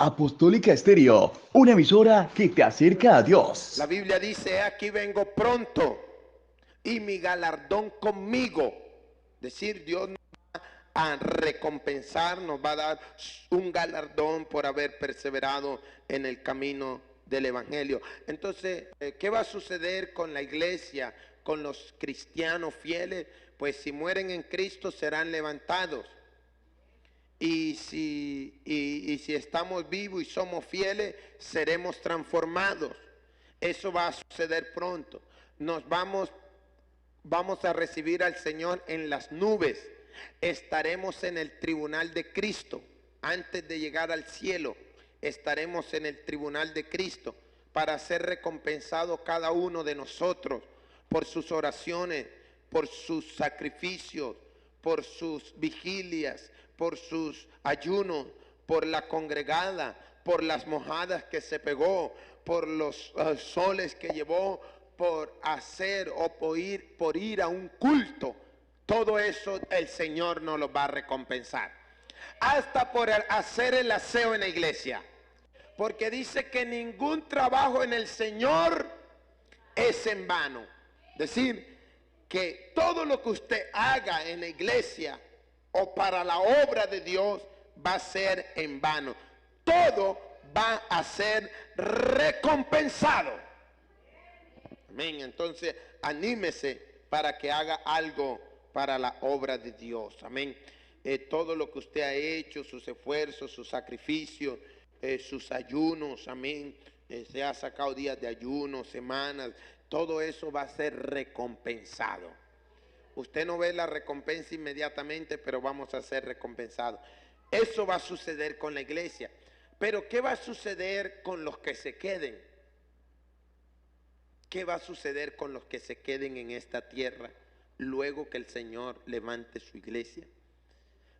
Apostólica Estéreo, una emisora que te acerca a Dios. La Biblia dice: aquí vengo pronto y mi galardón conmigo. Decir, Dios nos va a recompensar, nos va a dar un galardón por haber perseverado en el camino del Evangelio. Entonces, ¿qué va a suceder con la iglesia, con los cristianos fieles? Pues si mueren en Cristo serán levantados. Y si estamos vivos y somos fieles, seremos transformados. Eso va a suceder pronto. Vamos a recibir al Señor en las nubes. Estaremos en el tribunal de Cristo. Antes de llegar al cielo, estaremos en el tribunal de Cristo para ser recompensado cada uno de nosotros por sus oraciones, por sus sacrificios, por sus vigilias, por sus ayunos, por la congregada, por las mojadas que se pegó, por los soles que llevó, por hacer o por ir a un culto. Todo eso el Señor nos lo va a recompensar. Hasta por hacer el aseo en la iglesia. Porque dice que ningún trabajo en el Señor es en vano. Decir que todo lo que usted haga en la iglesia o para la obra de Dios va a ser en vano. Todo va a ser recompensado. Amén. Entonces, anímese para que haga algo para la obra de Dios. Amén. Todo lo que usted ha hecho, sus esfuerzos, sus sacrificios, sus ayunos, amén. Se ha sacado días de ayuno, semanas. Todo eso va a ser recompensado. Usted no ve la recompensa inmediatamente, pero vamos a ser recompensados. Eso va a suceder con la iglesia. Pero ¿qué va a suceder con los que se queden? ¿Qué va a suceder con los que se queden en esta tierra luego que el Señor levante su iglesia?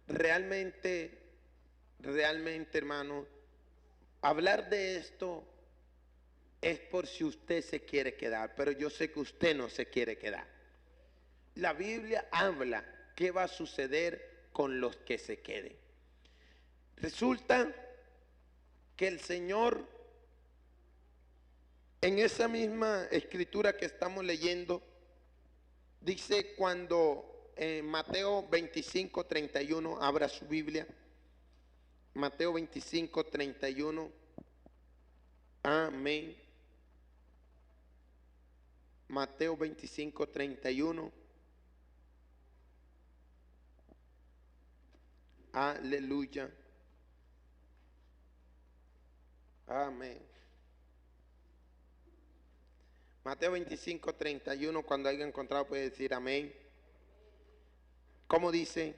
Realmente, hermano, hablar de esto es por si usted se quiere quedar, pero yo sé que usted no se quiere quedar. La Biblia habla qué va a suceder con los que se queden. Resulta que el Señor, en esa misma escritura que estamos leyendo, dice cuando en Mateo 25, 31, abra su Biblia. Mateo 25, 31. Amén. Mateo 25, 31. Aleluya. Amén. Mateo 25, 31, cuando haya encontrado puede decir amén. ¿Cómo dice?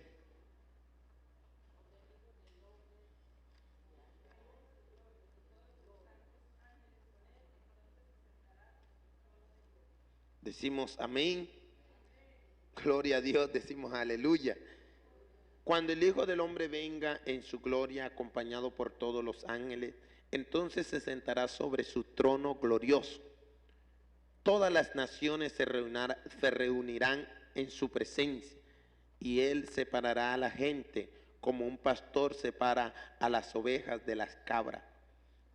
Decimos amén. Gloria a Dios, decimos aleluya. Cuando el Hijo del Hombre venga en su gloria acompañado por todos los ángeles, entonces se sentará sobre su trono glorioso. Todas las naciones se reunirán en su presencia y él separará a la gente como un pastor separa a las ovejas de las cabras.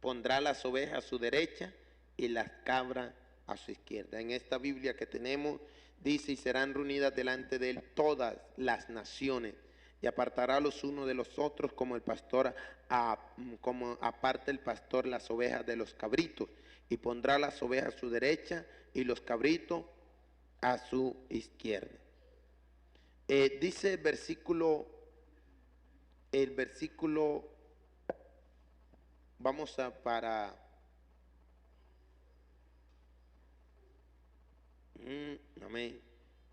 Pondrá las ovejas a su derecha y las cabras a su izquierda. En esta Biblia que tenemos dice: y serán reunidas delante de él todas las naciones, y apartará los unos de los otros como el pastor como aparta el pastor las ovejas de los cabritos, y pondrá las ovejas a su derecha y los cabritos a su izquierda. Dice el versículo, vamos a para amén.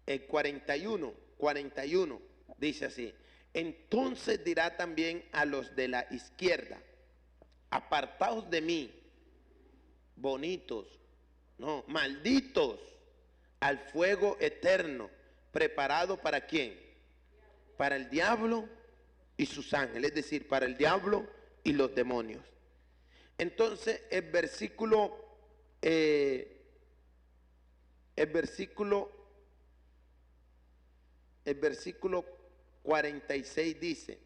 El 41 dice así: entonces dirá también a los de la izquierda: apartaos de mí, bonitos, no, malditos, al fuego eterno, preparado ¿para quién? Para el diablo y sus ángeles, es decir, para el diablo y los demonios. Entonces el versículo 46 dice: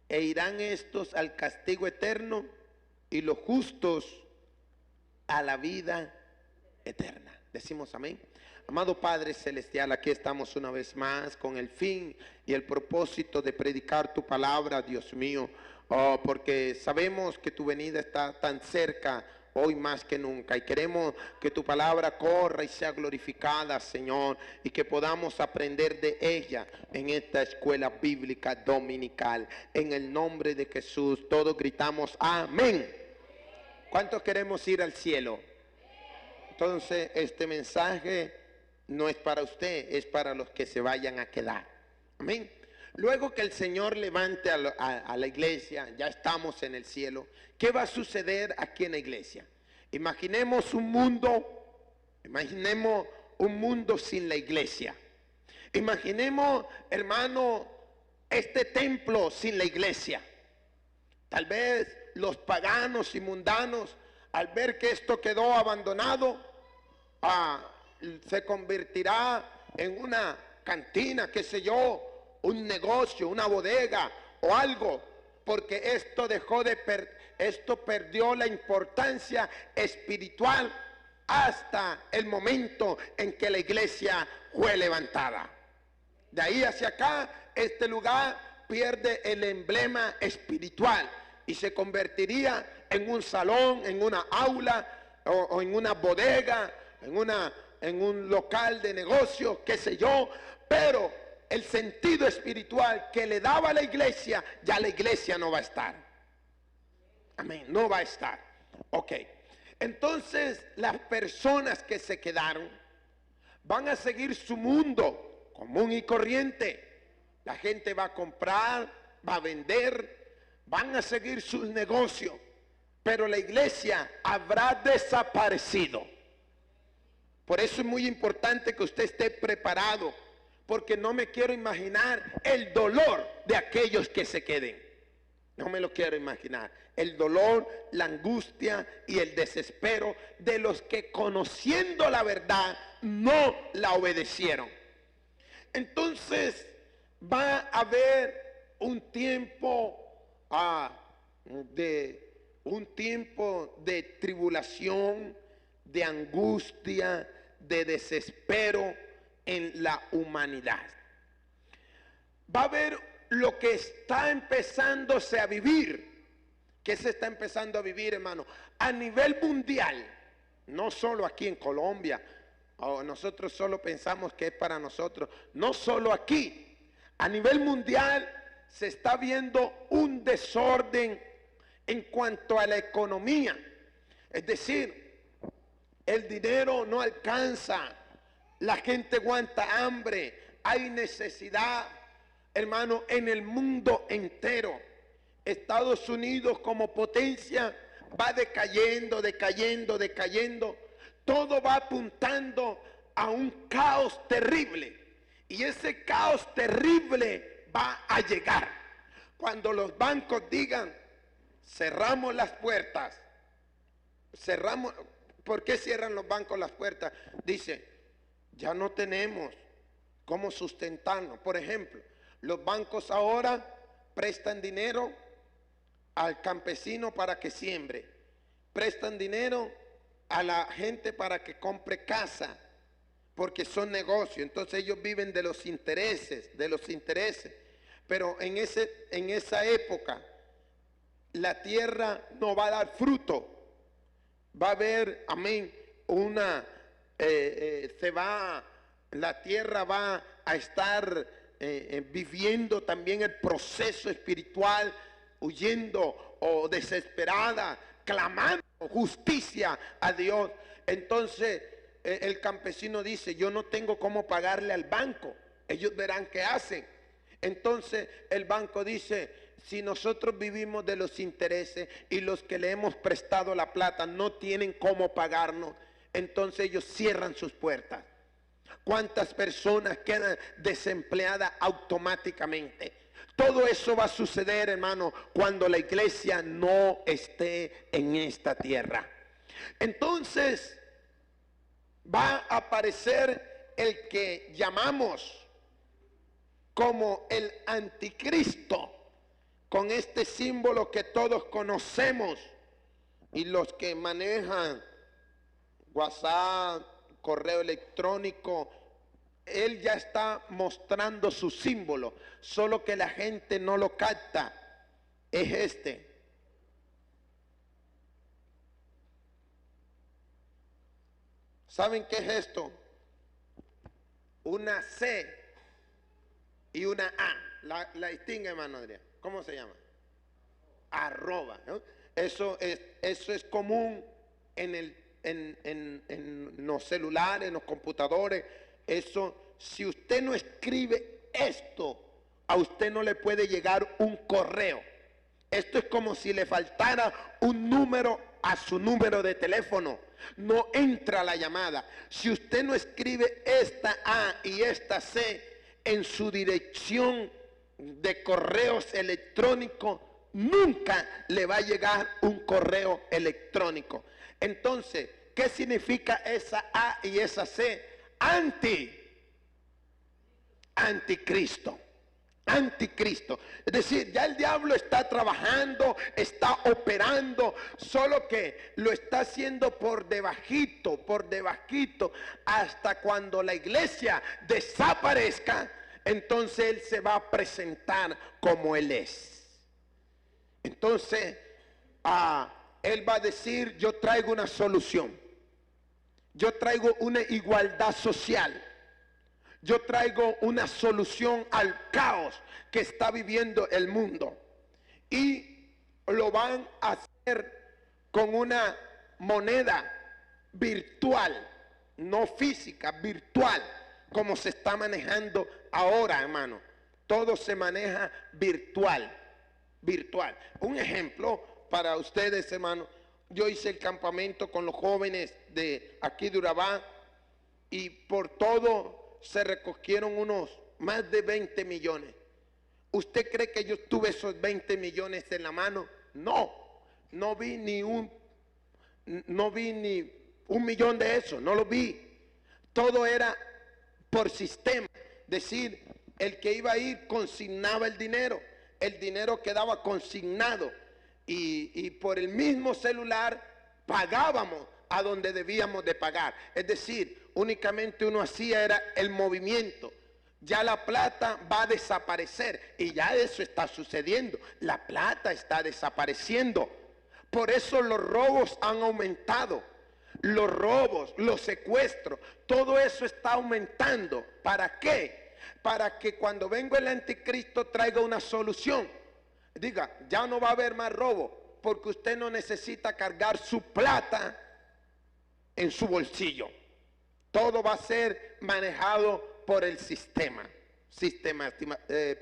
e irán estos al castigo eterno y los justos a la vida eterna. Decimos amén. Amado Padre Celestial, aquí estamos una vez más con el fin y el propósito de predicar tu palabra, Dios mío. Oh, porque sabemos que tu venida está tan cerca hoy más que nunca, y queremos que tu palabra corra y sea glorificada, Señor, y que podamos aprender de ella en esta escuela bíblica dominical. En el nombre de Jesús, todos gritamos amén. ¿Cuántos queremos ir al cielo? Entonces, este mensaje no es para usted, es para los que se vayan a quedar. Amén. Luego que el Señor levante a la iglesia, ya estamos en el cielo. ¿Qué va a suceder aquí en la iglesia? Imaginemos un mundo sin la iglesia. Imaginemos, hermano, este templo sin la iglesia. Tal vez los paganos y mundanos, al ver que esto quedó abandonado, se convertirá en una cantina, qué sé yo, un negocio, una bodega o algo, porque esto perdió la importancia espiritual hasta el momento en que la iglesia fue levantada. De ahí hacia acá, este lugar pierde el emblema espiritual y se convertiría en un salón, en una aula o en una bodega, en un local de negocio, qué sé yo, pero el sentido espiritual que le daba a la iglesia, ya la iglesia no va a estar. Amén, no va a estar. Ok, entonces las personas que se quedaron van a seguir su mundo común y corriente. La gente va a comprar, va a vender, van a seguir sus negocios, pero la iglesia habrá desaparecido. Por eso es muy importante que usted esté preparado, porque no me quiero imaginar el dolor de aquellos que se queden. No me lo quiero imaginar. El dolor, la angustia y el desespero de los que, conociendo la verdad, no la obedecieron. Entonces va a haber un tiempo de tribulación, de angustia, de desespero en la humanidad. Va a haber lo que está empezándose a vivir. ¿Qué se está empezando a vivir, hermano? A nivel mundial, no solo aquí en Colombia. Nosotros solo pensamos que es para nosotros. No solo aquí. A nivel mundial se está viendo un desorden en cuanto a la economía. Es decir, el dinero no alcanza. La gente aguanta hambre, hay necesidad, hermano, en el mundo entero. Estados Unidos como potencia va decayendo. Todo va apuntando a un caos terrible. Y ese caos terrible va a llegar cuando los bancos digan, cerramos las puertas. ¿Por qué cierran los bancos las puertas? Dice, ya no tenemos cómo sustentarnos. Por ejemplo, los bancos ahora prestan dinero al campesino para que siembre. Prestan dinero a la gente para que compre casa, porque son negocios. Entonces ellos viven de los intereses. Pero en esa época, la tierra no va a dar fruto. Va a haber, amén, la tierra va a estar viviendo también el proceso espiritual, huyendo o desesperada, clamando justicia a Dios. Entonces el campesino dice, yo no tengo cómo pagarle al banco, ellos verán qué hacen. Entonces el banco dice, si nosotros vivimos de los intereses y los que le hemos prestado la plata no tienen cómo pagarnos, entonces ellos cierran sus puertas. ¿Cuántas personas quedan desempleadas automáticamente? Todo eso va a suceder, hermano, cuando la iglesia no esté en esta tierra. Entonces va a aparecer el que llamamos como el anticristo. con este símbolo que todos conocemos, y los que manejan WhatsApp, correo electrónico, él ya está mostrando su símbolo, solo que la gente no lo capta. Es este. ¿Saben qué es esto? Una C y una A. La distingue, hermano Adrián. ¿Cómo se llama? Arroba, ¿no? Eso es común en los celulares, en los computadores. Eso, si usted no escribe esto, a usted no le puede llegar un correo. Esto es como si le faltara un número a su número de teléfono. No entra la llamada. Si usted no escribe esta A y esta C en su dirección de correos electrónicos, nunca le va a llegar un correo electrónico. Entonces, ¿qué significa esa A y esa C? Anticristo. Anticristo. Es decir, ya el diablo está trabajando, está operando, solo que lo está haciendo por debajito, hasta cuando la iglesia desaparezca, entonces él se va a presentar como él es. Entonces, él va a decir, yo traigo una solución, yo traigo una igualdad social, yo traigo una solución al caos que está viviendo el mundo. Y lo van a hacer con una moneda virtual, no física, virtual, como se está manejando ahora, hermano. Todo se maneja virtual. Un ejemplo para ustedes, hermano. Yo hice el campamento con los jóvenes de aquí de Urabá y por todo se recogieron unos más de 20 millones. ¿Usted cree que yo tuve esos 20 millones en la mano? No vi ni un millón de eso, no lo vi. Todo era por sistema. Decir, el que iba a ir consignaba el dinero quedaba consignado y por el mismo celular pagábamos a donde debíamos de pagar. Es decir, únicamente uno hacía era el movimiento. Ya la plata va a desaparecer y ya eso está sucediendo. La plata está desapareciendo. Por eso los robos han aumentado. Los robos, los secuestros, todo eso está aumentando. ¿Para qué? Para que cuando venga el anticristo traiga una solución. Diga, ya no va a haber más robo, porque usted no necesita cargar su plata en su bolsillo. Todo va a ser manejado por el sistema.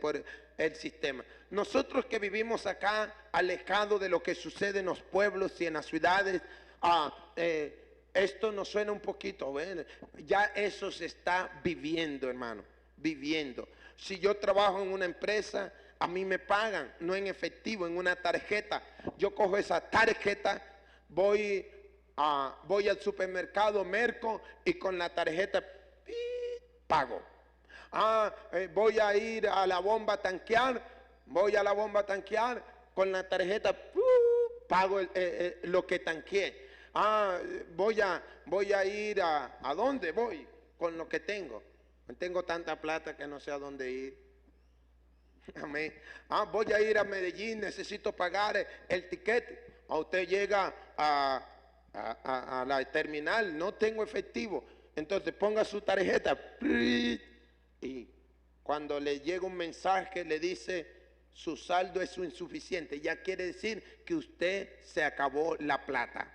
Por el sistema. Nosotros que vivimos acá, alejados de lo que sucede en los pueblos y en las ciudades, esto nos suena un poquito, bueno, ya eso se está viviendo, hermano, viviendo. Si yo trabajo en una empresa, a mí me pagan, no en efectivo, en una tarjeta. Yo cojo esa tarjeta, voy al supermercado Merco y con la tarjeta pago. Voy a ir a la bomba a tanquear, con la tarjeta pago lo que tanqueé. Voy a ir ¿a dónde voy? Con lo que tengo. Tengo tanta plata que no sé a dónde ir. Amén. Voy a ir a Medellín, necesito pagar el tiquete. Usted llega a la terminal, no tengo efectivo. Entonces ponga su tarjeta y cuando le llega un mensaje le dice su saldo es insuficiente. Ya quiere decir que usted se acabó la plata.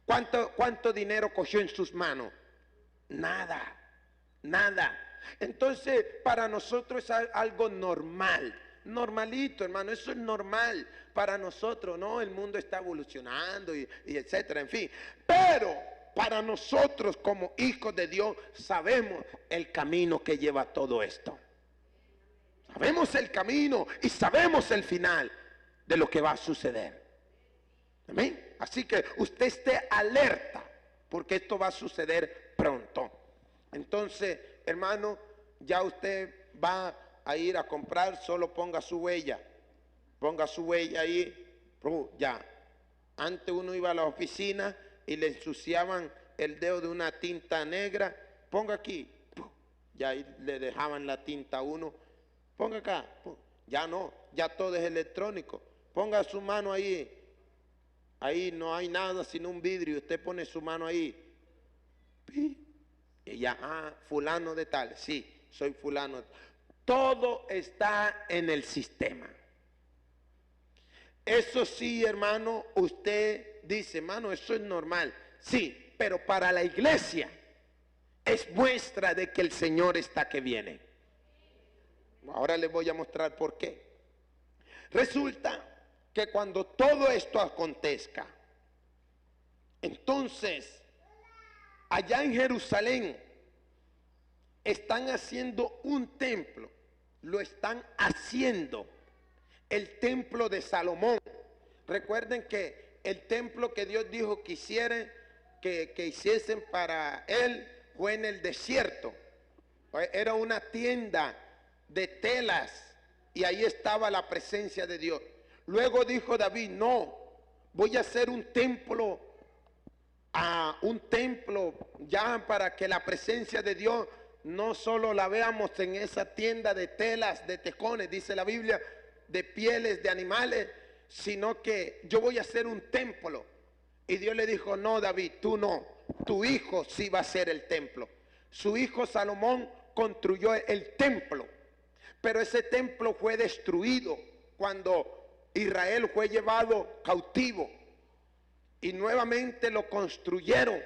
¿Cuánto dinero cogió en sus manos? Nada. Entonces para nosotros es algo normal, normalito, hermano, eso es normal para nosotros, ¿no? El mundo está evolucionando y etcétera, en fin. Pero para nosotros como hijos de Dios sabemos el camino que lleva todo esto. Sabemos el camino y sabemos el final de lo que va a suceder. Amén. Así que usted esté alerta porque esto va a suceder pronto. Entonces, hermano, ya usted va a ir a comprar, solo ponga su huella. ponga su huella ahí, ya. Antes uno iba a la oficina y le ensuciaban el dedo de una tinta negra, ponga aquí, ya ahí le dejaban la tinta a uno, ponga acá, ya no, ya todo es electrónico, ponga su mano ahí, ahí no hay nada sino un vidrio, usted pone su mano ahí, y ya, fulano de tal, sí, soy fulano. Todo está en el sistema. Eso sí, hermano, usted dice, hermano, eso es normal. Sí, pero para la iglesia es muestra de que el Señor está que viene. Ahora les voy a mostrar por qué. Resulta que cuando todo esto acontezca, entonces, allá en Jerusalén, están haciendo un templo, lo están haciendo. El templo de Salomón. Recuerden que el templo que Dios dijo que hiciesen para él fue en el desierto. Era una tienda de telas y ahí estaba la presencia de Dios. Luego dijo David, no, voy a hacer un templo ya para que la presencia de Dios no solo la veamos en esa tienda de telas, de tejones, dice la Biblia, de pieles de animales, sino que yo voy a hacer un templo. Y Dios le dijo, no, David, tú no, tu hijo sí va a ser el templo. Su hijo Salomón construyó el templo, pero ese templo fue destruido cuando Israel fue llevado cautivo y nuevamente lo construyeron.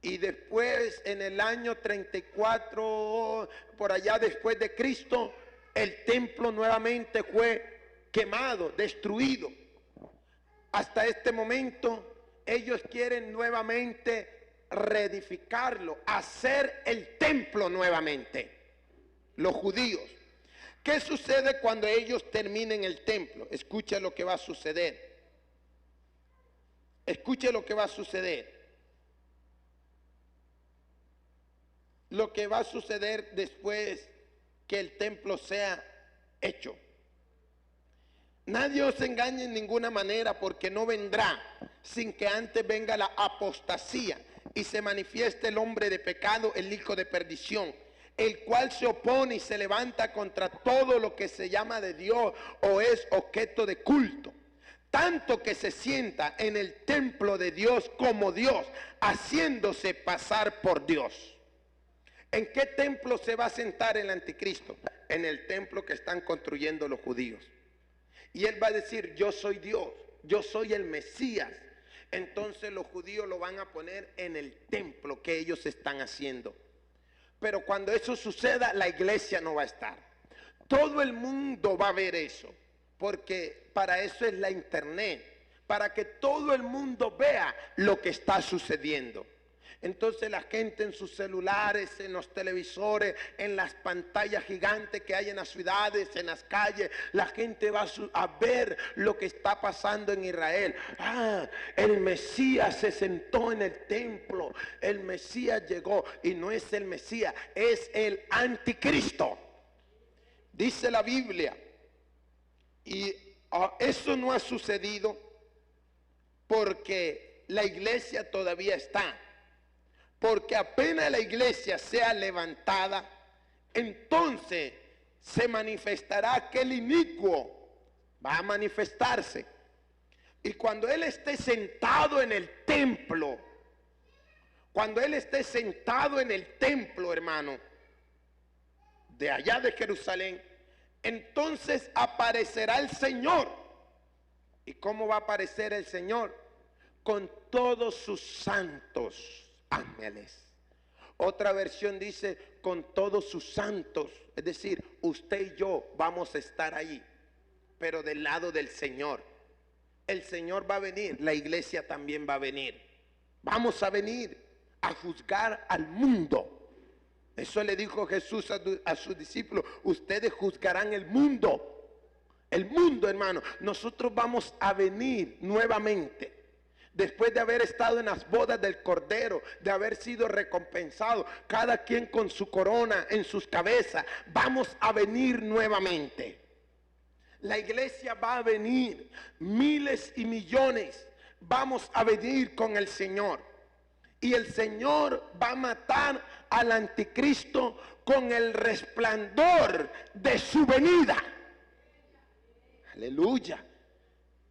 Y después, en el año 34, por allá después de Cristo, el templo nuevamente fue quemado, destruido. Hasta este momento, ellos quieren nuevamente reedificarlo, hacer el templo nuevamente. Los judíos. ¿Qué sucede cuando ellos terminen el templo? Escuche lo que va a suceder. Escuche lo que va a suceder. Lo que va a suceder después que el templo sea hecho. Nadie os engañe en ninguna manera, porque no vendrá sin que antes venga la apostasía y se manifieste el hombre de pecado, el hijo de perdición, el cual se opone y se levanta contra todo lo que se llama de Dios o es objeto de culto, tanto que se sienta en el templo de Dios como Dios, haciéndose pasar por Dios. ¿En qué templo se va a sentar el anticristo? En el templo que están construyendo los judíos. Y él va a decir, yo soy Dios, yo soy el Mesías. Entonces los judíos lo van a poner en el templo que ellos están haciendo. Pero cuando eso suceda, la iglesia no va a estar. Todo el mundo va a ver eso, porque para eso es la internet, para que todo el mundo vea lo que está sucediendo. Entonces la gente en sus celulares, en los televisores, en las pantallas gigantes que hay en las ciudades, en las calles, la gente va a ver lo que está pasando en Israel. El Mesías se sentó en el templo, el Mesías llegó, y no es el Mesías, es el anticristo. Dice la Biblia, y eso no ha sucedido porque la iglesia todavía está. Porque apenas la iglesia sea levantada, entonces se manifestará aquel inicuo, va a manifestarse. Y cuando él esté sentado en el templo, hermano, de allá de Jerusalén, entonces aparecerá el Señor. ¿Y cómo va a aparecer el Señor? Con todos sus santos ángeles. Otra versión dice con todos sus santos, es decir, usted y yo vamos a estar ahí, pero del lado del Señor. El Señor va a venir, la iglesia también va a venir. Vamos a venir a juzgar al mundo. Eso le dijo Jesús a sus discípulos, ustedes juzgarán el mundo. El mundo, hermano, nosotros vamos a venir nuevamente. Después de haber estado en las bodas del Cordero, de haber sido recompensados, cada quien con su corona en sus cabezas, vamos a venir nuevamente. La iglesia va a venir, miles y millones vamos a venir con el Señor. Y el Señor va a matar al anticristo con el resplandor de su venida. Aleluya.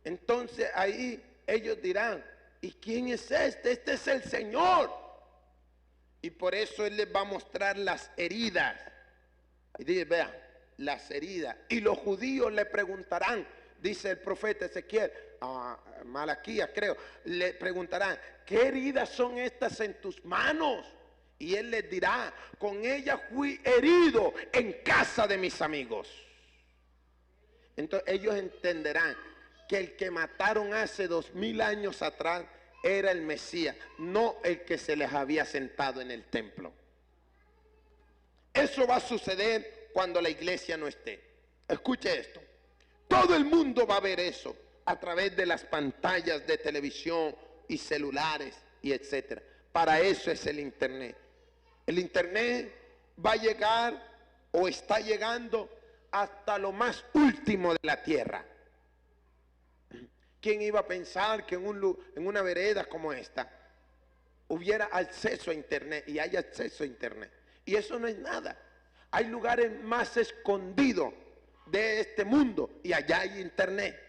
Entonces ahí ellos dirán, ¿y quién es este? Este es el Señor. Y por eso Él les va a mostrar las heridas. Y dice, vean, las heridas. Y los judíos le preguntarán, dice el profeta Ezequiel, a Malaquías creo, le preguntarán, ¿qué heridas son estas en tus manos? Y Él les dirá, con ellas fui herido en casa de mis amigos. Entonces ellos entenderán que el que mataron hace 2000 años atrás era el Mesías, no el que se les había sentado en el templo. Eso va a suceder cuando la iglesia no esté. Escuche esto. Todo el mundo va a ver eso a través de las pantallas de televisión y celulares y etcétera. Para eso es el internet. El internet va a llegar o está llegando hasta lo más último de la tierra. ¿Quién iba a pensar que en una vereda como esta hubiera acceso a internet y hay acceso a internet? Y eso no es nada. Hay lugares más escondidos de este mundo y allá hay internet.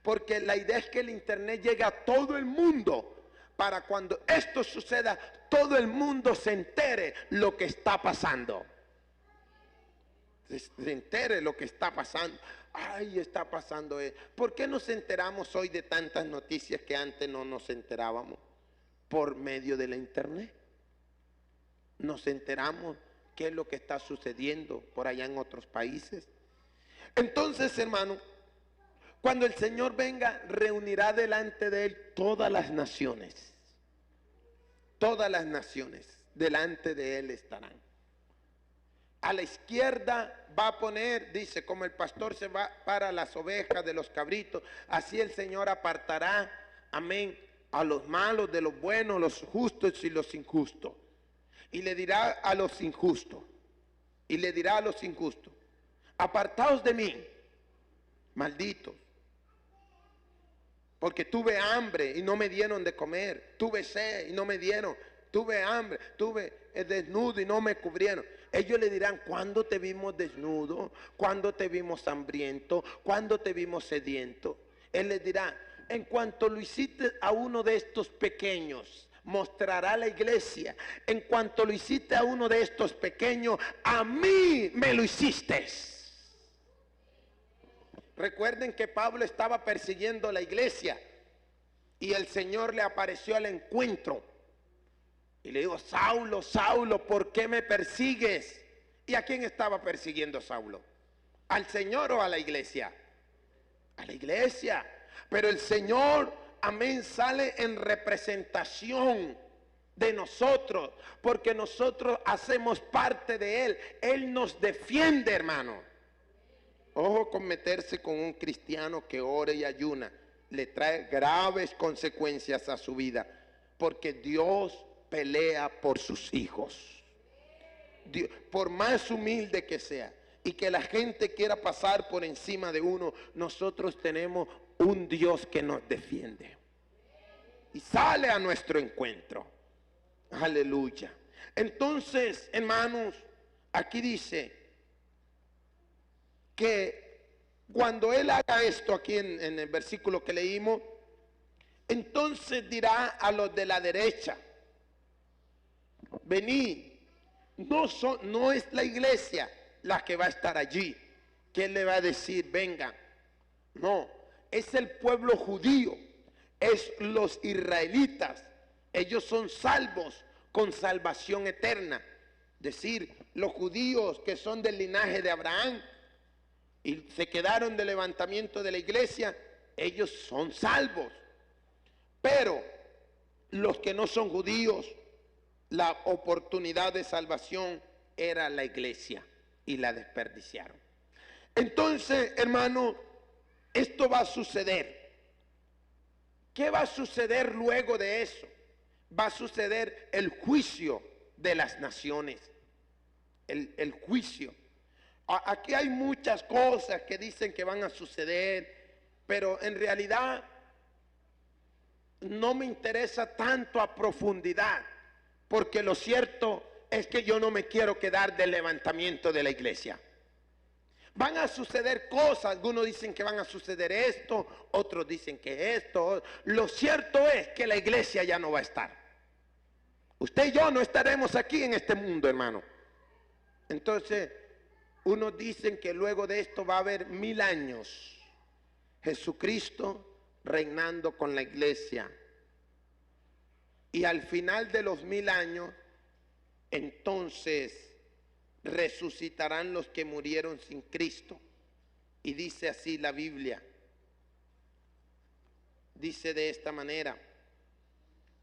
Porque la idea es que el internet llegue a todo el mundo. Para cuando esto suceda, todo el mundo se entere lo que está pasando. Se entere lo que está pasando. Ay, está pasando. ¿Por qué nos enteramos hoy de tantas noticias que antes no nos enterábamos? Por medio de la internet. Nos enteramos qué es lo que está sucediendo por allá en otros países. Entonces, hermano, cuando el Señor venga, reunirá delante de Él todas las naciones. Todas las naciones delante de Él estarán. A la izquierda va a poner, dice, como el pastor se va para las ovejas de los cabritos, así el Señor apartará, amén, a los malos de los buenos, los justos y los injustos. Y le dirá a los injustos, apartaos de mí, malditos, porque tuve hambre y no me dieron de comer, tuve sed y no me dieron, tuve hambre, tuve desnudo y no me cubrieron. Ellos le dirán, ¿cuándo te vimos desnudo? ¿Cuándo te vimos hambriento? ¿Cuándo te vimos sediento? Él les dirá, en cuanto lo hiciste a uno de estos pequeños, mostrará la iglesia, en cuanto lo hiciste a uno de estos pequeños, a mí me lo hiciste. Recuerden que Pablo estaba persiguiendo la iglesia y el Señor le apareció al encuentro y le dijo, Saulo, Saulo, ¿por qué me persigues? ¿Y a quién estaba persiguiendo Saulo? ¿Al Señor o a la iglesia? A la iglesia. Pero el Señor, amén, sale en representación de nosotros, porque nosotros hacemos parte de Él. Él nos defiende, hermano. Ojo con meterse con un cristiano que ore y ayuna. Le trae graves consecuencias a su vida, porque Dios pelea por sus hijos. Dios, por más humilde que sea y que la gente quiera pasar por encima de uno, nosotros tenemos un Dios que nos defiende y sale a nuestro encuentro. Aleluya. Entonces, hermanos, aquí dice que cuando Él haga esto, aquí en el versículo que leímos, entonces dirá a los de la derecha, venid. No es la iglesia la que va a estar allí, que Él le va a decir, vengan. No, es el pueblo judío, es los israelitas. Ellos son salvos con salvación eterna. Es decir, los judíos que son del linaje de Abraham y se quedaron del levantamiento de la iglesia, ellos son salvos. Pero los que no son judíos, la oportunidad de salvación era la iglesia y la desperdiciaron. Entonces, hermano, esto va a suceder. ¿Qué va a suceder luego de eso? Va a suceder el juicio de las naciones. El juicio. Aquí hay muchas cosas que dicen que van a suceder, pero en realidad no me interesa tanto a profundidad, porque lo cierto es que yo no me quiero quedar del levantamiento de la iglesia. Van a suceder cosas, algunos dicen que van a suceder esto, otros dicen que esto. Lo cierto es que la iglesia ya no va a estar. Usted y yo no estaremos aquí en este mundo, hermano. Entonces, unos dicen que luego de esto va a haber 1000 años. Jesucristo reinando con la iglesia. Y al final de los 1000 años, entonces resucitarán los que murieron sin Cristo. Y dice así la Biblia. Dice de esta manera: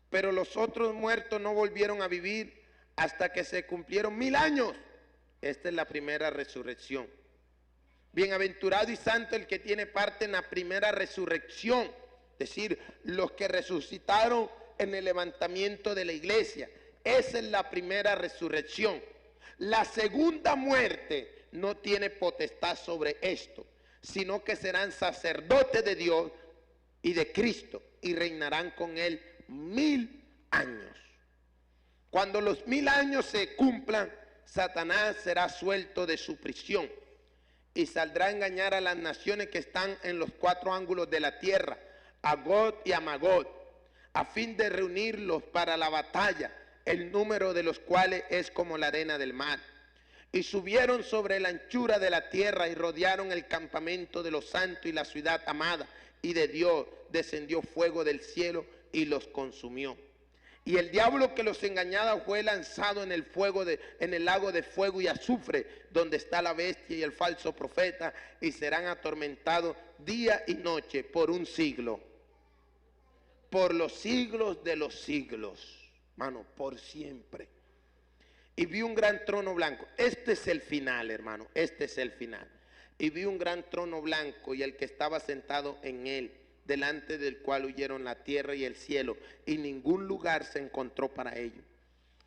pero los otros muertos no volvieron a vivir hasta que se cumplieron 1000 años. Esta es la primera resurrección. Bienaventurado y santo el que tiene parte en la primera resurrección, es decir, los que resucitaron en el levantamiento de la iglesia. Esa es la primera resurrección. La segunda muerte no tiene potestad sobre esto, sino que serán sacerdotes de Dios y de Cristo y reinarán con él 1000 años. Cuando los 1000 años se cumplan, Satanás será suelto de su prisión y saldrá a engañar a las naciones que están en los 4 ángulos de la tierra, a Gog y a Magog, a fin de reunirlos para la batalla, el número de los cuales es como la arena del mar. Y subieron sobre la anchura de la tierra y rodearon el campamento de los santos y la ciudad amada, y de Dios descendió fuego del cielo y los consumió. Y el diablo que los engañaba fue lanzado en el lago de fuego y azufre, donde está la bestia y el falso profeta, y serán atormentados día y noche por un siglo, por los siglos de los siglos, hermano, por siempre. Y vi un gran trono blanco. Este es el final, hermano, este es el final. Y vi un gran trono blanco y el que estaba sentado en él, delante del cual huyeron la tierra y el cielo, y ningún lugar se encontró para ellos.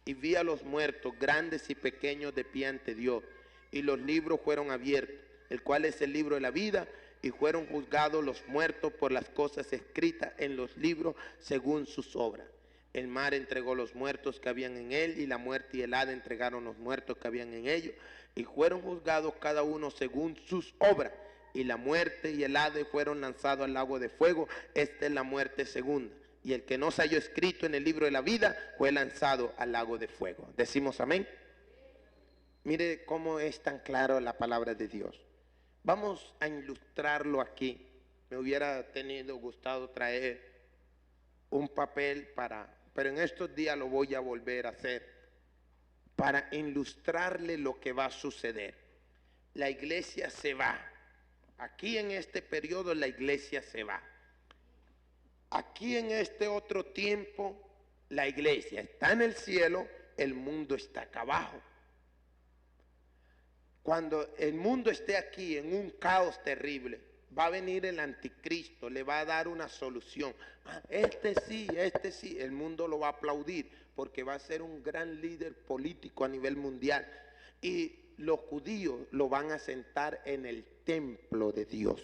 Y vi a los muertos, grandes y pequeños, de pie ante Dios, y los libros fueron abiertos, el cual es el libro de la vida, y fueron juzgados los muertos por las cosas escritas en los libros según sus obras. El mar entregó los muertos que habían en él, y la muerte y el Hades entregaron los muertos que habían en ellos, y fueron juzgados cada uno según sus obras. Y la muerte y el Hades fueron lanzados al lago de fuego. Esta es la muerte segunda. Y el que no se halló escrito en el libro de la vida fue lanzado al lago de fuego. Decimos amén. Mire cómo es tan claro la palabra de Dios. Vamos a ilustrarlo aquí. Me hubiera gustado traer un papel pero en estos días lo voy a volver a hacer para ilustrarle lo que va a suceder. La iglesia se va. Aquí en este periodo la iglesia se va. Aquí en este otro tiempo la iglesia está en el cielo, el mundo está acá abajo. Cuando el mundo esté aquí en un caos terrible, va a venir el anticristo, le va a dar una solución. Este sí, el mundo lo va a aplaudir porque va a ser un gran líder político a nivel mundial. Y los judíos lo van a sentar en el templo de Dios.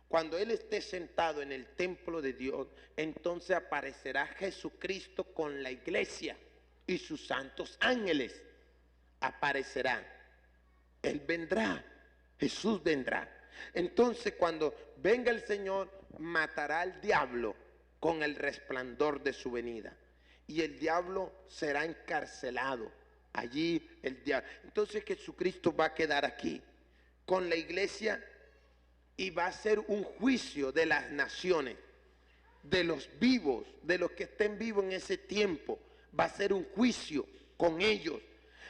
Cuando Él esté sentado en el templo de Dios, entonces aparecerá Jesucristo con la iglesia y sus santos ángeles. Aparecerán. Él vendrá. Jesús vendrá. Entonces cuando venga el Señor, matará al diablo con el resplandor de su venida. Y el diablo será encarcelado. Allí el diablo. Entonces Jesucristo va a quedar aquí con la iglesia y va a ser un juicio de las naciones, de los vivos, de los que estén vivos en ese tiempo. Va a ser un juicio con ellos.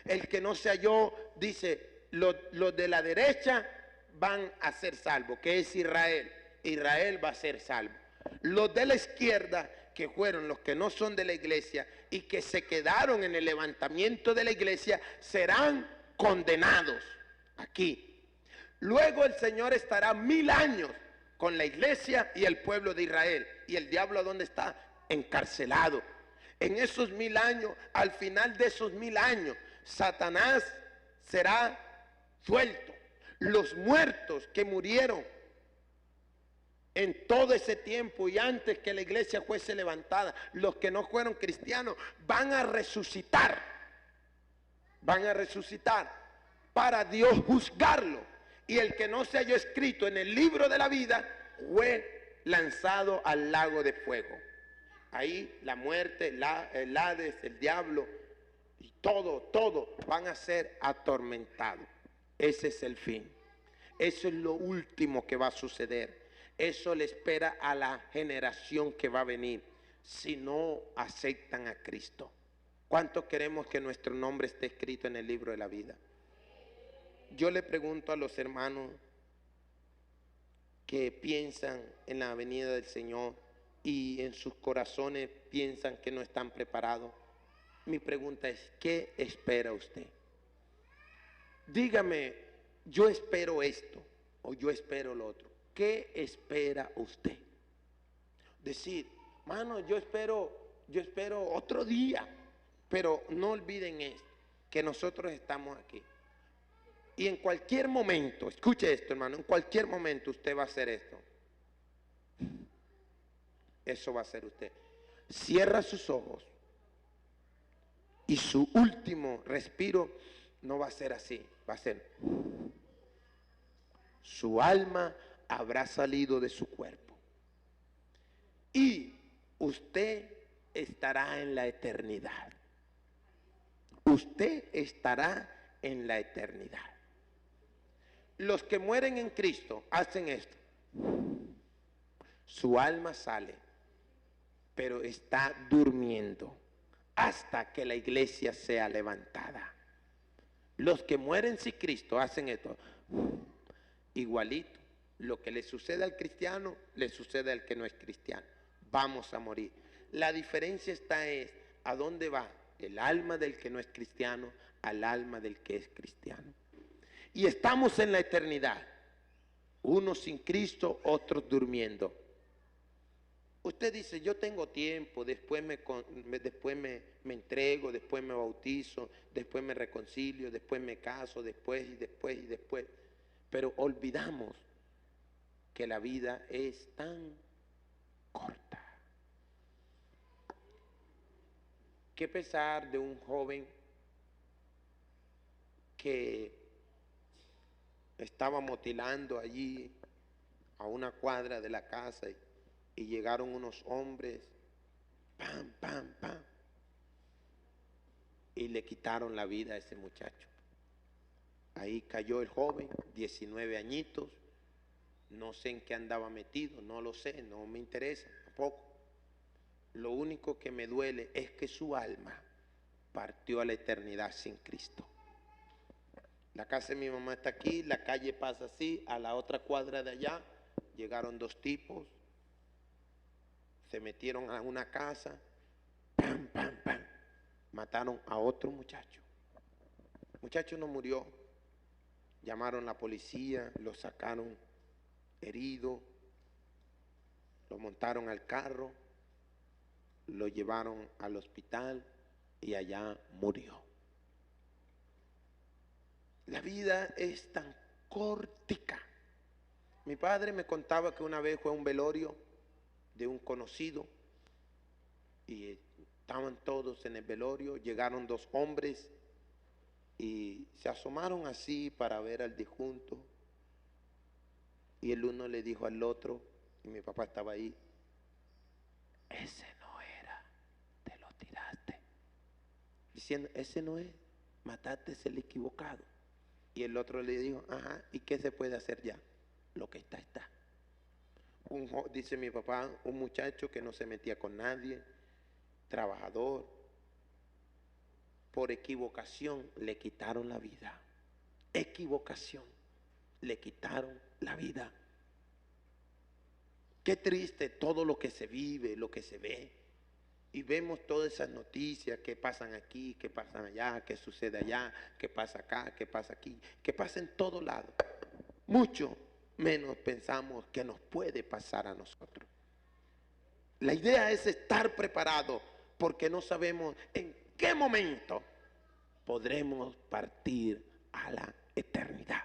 El que no se halló, dice, los de la derecha van a ser salvos, que es Israel. Israel va a ser salvo. Los de la izquierda, que fueron los que no son de la iglesia y que se quedaron en el levantamiento de la iglesia, serán condenados aquí. Luego el Señor estará 1000 años con la iglesia y el pueblo de Israel. ¿Y el diablo dónde está? Encarcelado. En esos 1000 años, al final de esos 1000 años, Satanás será suelto. Los muertos que murieron en todo ese tiempo y antes que la iglesia fuese levantada, los que no fueron cristianos, van a resucitar. Van a resucitar para Dios juzgarlo. Y el que no se halló escrito en el libro de la vida fue lanzado al lago de fuego. Ahí la muerte, el Hades, el diablo y todo van a ser atormentados. Ese es el fin. Eso es lo último que va a suceder. Eso le espera a la generación que va a venir si no aceptan a Cristo. ¿Cuántos queremos que nuestro nombre esté escrito en el libro de la vida? Yo le pregunto a los hermanos que piensan en la venida del Señor y en sus corazones piensan que no están preparados. Mi pregunta es, ¿qué espera usted? Dígame, yo espero esto o yo espero lo otro. ¿Qué espera usted? Decir, mano, yo espero otro día, pero no olviden esto, que nosotros estamos aquí. Y en cualquier momento, escuche esto, hermano, en cualquier momento usted va a hacer esto. Eso va a ser usted. Cierra sus ojos y su último respiro no va a ser así, va a ser. Su alma habrá salido de su cuerpo y usted estará en la eternidad. Usted estará en la eternidad. Los que mueren en Cristo hacen esto. Su alma sale, pero está durmiendo hasta que la iglesia sea levantada. Los que mueren sin Cristo hacen esto. Igualito. Lo que le sucede al cristiano, le sucede al que no es cristiano. Vamos a morir. La diferencia está es a dónde va el alma del que no es cristiano al alma del que es cristiano. Y estamos en la eternidad. Unos sin Cristo, otros durmiendo. Usted dice, yo tengo tiempo, después me entrego, después me bautizo, después me reconcilio, después me caso, después. Pero olvidamos que la vida es tan corta. Qué pesar de un joven que estaba motilando allí a una cuadra de la casa y llegaron unos hombres, pam, pam, pam, y le quitaron la vida a ese muchacho. Ahí cayó el joven, 19 añitos, no sé en qué andaba metido, no lo sé, no me interesa tampoco. Lo único que me duele es que su alma partió a la eternidad sin Cristo. La casa de mi mamá está aquí, la calle pasa así, a la otra cuadra de allá llegaron dos tipos, se metieron a una casa, pam, pam, pam, mataron a otro muchacho. El muchacho no murió, llamaron a la policía, lo sacaron herido, lo montaron al carro, lo llevaron al hospital y allá murió. La vida es tan cortica. Mi padre me contaba que una vez fue a un velorio de un conocido y estaban todos en el velorio, llegaron dos hombres y se asomaron así para ver al difunto y el uno le dijo al otro, y mi papá estaba ahí, ese no era, te lo tiraste. Diciendo, ese no es, mataste es el equivocado. Y el otro le dijo, ajá, ¿y qué se puede hacer ya? Lo que está, está. Dice mi papá, un muchacho que no se metía con nadie, trabajador, por equivocación le quitaron la vida. Equivocación, le quitaron la vida. Qué triste todo lo que se vive, lo que se ve. Y vemos todas esas noticias que pasan aquí, que pasan allá, que sucede allá, que pasa acá, que pasa aquí, que pasa en todo lado. Mucho menos pensamos que nos puede pasar a nosotros. La idea es estar preparados porque no sabemos en qué momento podremos partir a la eternidad.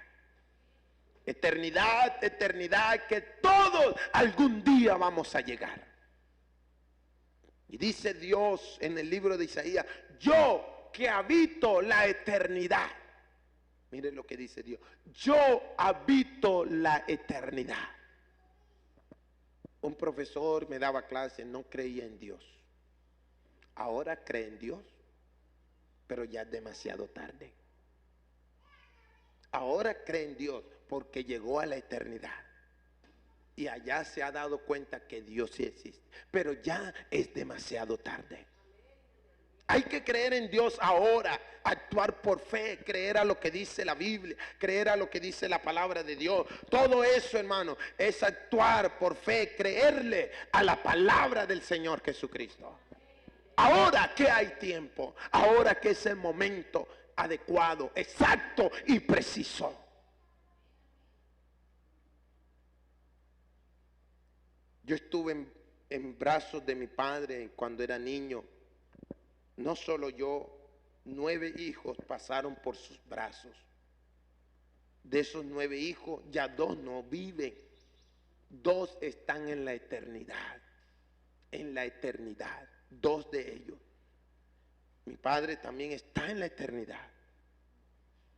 Eternidad, eternidad, que todos algún día vamos a llegar. Y dice Dios en el libro de Isaías, yo que habito la eternidad. Miren lo que dice Dios, yo habito la eternidad. Un profesor me daba clase, no creía en Dios. Ahora cree en Dios, pero ya es demasiado tarde. Ahora cree en Dios porque llegó a la eternidad. Y allá se ha dado cuenta que Dios sí existe. Pero ya es demasiado tarde. Hay que creer en Dios ahora, actuar por fe, creer a lo que dice la Biblia, creer a lo que dice la palabra de Dios. Todo eso, hermano, es actuar por fe, creerle a la palabra del Señor Jesucristo. Ahora que hay tiempo, ahora que es el momento adecuado, exacto y preciso. Yo estuve en brazos de mi padre cuando era niño. No solo yo, 9 hijos pasaron por sus brazos. De esos 9 hijos, ya 2 no viven. 2 están en la eternidad. En la eternidad. 2 de ellos. Mi padre también está en la eternidad.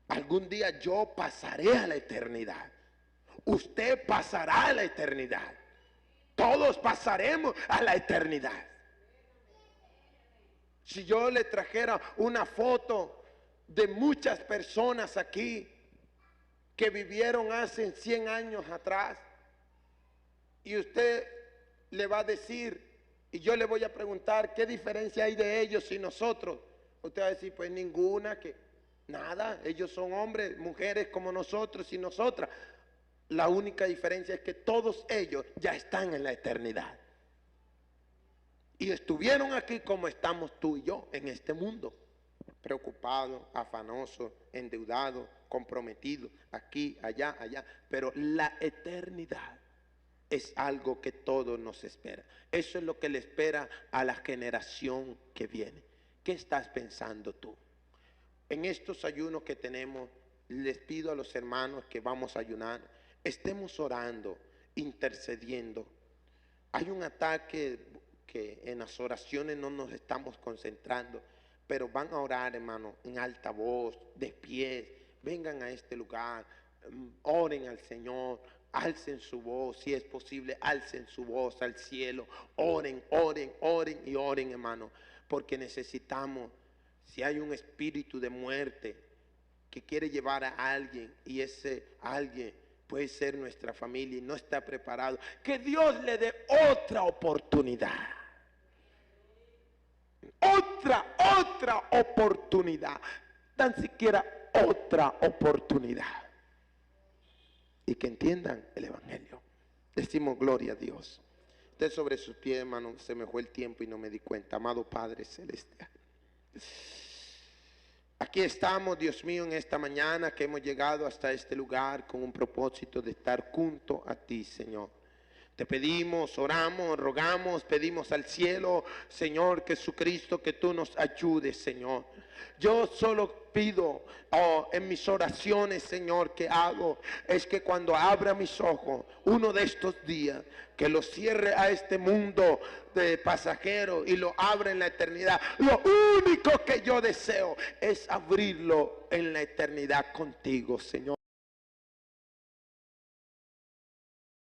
Algún día yo pasaré a la eternidad. Usted pasará a la eternidad. Todos pasaremos a la eternidad. Si yo le trajera una foto de muchas personas aquí que vivieron hace 100 años atrás, y usted le va a decir, y yo le voy a preguntar, ¿qué diferencia hay de ellos y nosotros? Usted va a decir, pues ninguna, que nada, ellos son hombres, mujeres como nosotros y nosotras. La única diferencia es que todos ellos ya están en la eternidad. Y estuvieron aquí como estamos tú y yo en este mundo. Preocupados, afanosos, endeudados, comprometidos, aquí, allá, allá. Pero la eternidad es algo que todos nos espera. Eso es lo que le espera a la generación que viene. ¿Qué estás pensando tú? En estos ayunos que tenemos, les pido a los hermanos que vamos a ayunar, estemos orando, intercediendo. Hay un ataque que en las oraciones no nos estamos concentrando, pero van a orar, hermano, en alta voz, de pie, vengan a este lugar, oren al Señor, alcen su voz, si es posible, alcen su voz al cielo, oren, oren, oren y oren, hermano, porque necesitamos, si hay un espíritu de muerte que quiere llevar a alguien y ese alguien puede ser nuestra familia y no está preparado, que Dios le dé otra oportunidad. Otra oportunidad. Tan siquiera otra oportunidad. Y que entiendan el evangelio. Decimos gloria a Dios. Usted sobre sus pies, hermano, se me fue el tiempo y no me di cuenta. Amado Padre Celestial. Aquí estamos, Dios mío, en esta mañana que hemos llegado hasta este lugar con un propósito de estar junto a ti, Señor. Te pedimos, oramos, rogamos, pedimos al cielo, Señor Jesucristo, que tú nos ayudes, Señor. Yo solo pido en mis oraciones, Señor, que hago, es que cuando abra mis ojos, uno de estos días, que lo cierre a este mundo de pasajeros y lo abra en la eternidad. Lo único que yo deseo es abrirlo en la eternidad contigo, Señor.